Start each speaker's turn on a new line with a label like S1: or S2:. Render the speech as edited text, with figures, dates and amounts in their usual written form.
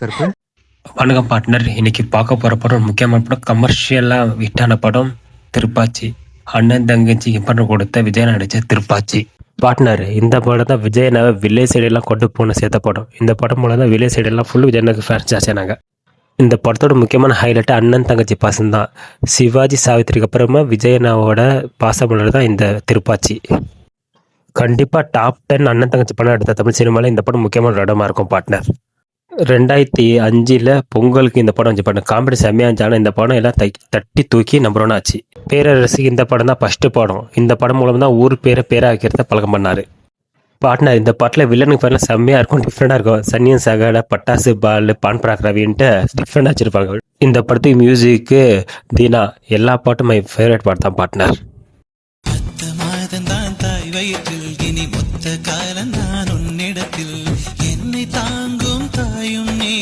S1: கருப்பு.
S2: வணக்கம் பார்ட்னர். இன்னைக்கு பார்க்க போற படம் ஒரு முக்கியமான படம், கமர்ஷியலா ஹிட்டான படம் திருப்பாச்சி. அண்ணன் தங்கச்சி இம்பர்டன் கொடுத்த விஜய் நடிச்ச திருப்பாச்சி. பார்ட்னர், இந்த படம் தான் விஜயனாவை வில்லேஜ் சைடெல்லாம் கொண்டு போன சேர்த்த படம். இந்த படம் மூலம் தான் வில்லேஜ் சைடெல்லாம் ஃபுல் விஜயனுக்கு ஃபேன்ஸ் ஆச்சானாங்க. இந்த படத்தோட முக்கியமான ஹைலைட்டு அண்ணன் தங்கச்சி பாசம் தான். சிவாஜி சாவித்திரிக்கு அப்புறமா விஜயனாவோட பாசமலர் தான் இந்த திருப்பாச்சி. கண்டிப்பாக டாப் 10 அண்ணன் தங்கச்சி படம் எடுத்த தமிழ் சினிமாவில் இந்த படம் முக்கியமான ஒரு இடமா இருக்கும் பார்ட்னர். 2005 பொங்கலுக்கு இந்த படம் வந்துச்சு. படம் காமெடி செம்மையாக இருந்துச்சு. ஆனால் இந்த படம் எல்லாம் தட்டி தூக்கி நம்பர் 1 ஆச்சு. பேரரசுக்கு இந்த படம் தான் ஃபஸ்ட்டு படம். இந்த படம் மூலம் தான் ஊர் பேரை ஆக்கிறத பழக்கம் பண்ணார். பார்ட்னர், இந்த பாட்டில் வில்லனுக்கு பேரில் செம்மையாக இருக்கும், டிஃப்ரெண்டாக இருக்கும். சன்னியன் சகட, பட்டாசு பால், பான் பராக் ரவின்ட்டு டிஃப்ரெண்டாக வச்சுருப்பாங்க. இந்த படத்துக்கு மியூசிக்கு தீனா. எல்லா பாட்டும் மை ஃபேவரட் பாட்டு தான் பார்ட்னர்.
S3: காலம் நான் உன்னிடத்தில் என்னை தாங்கும் தாயும் நீ.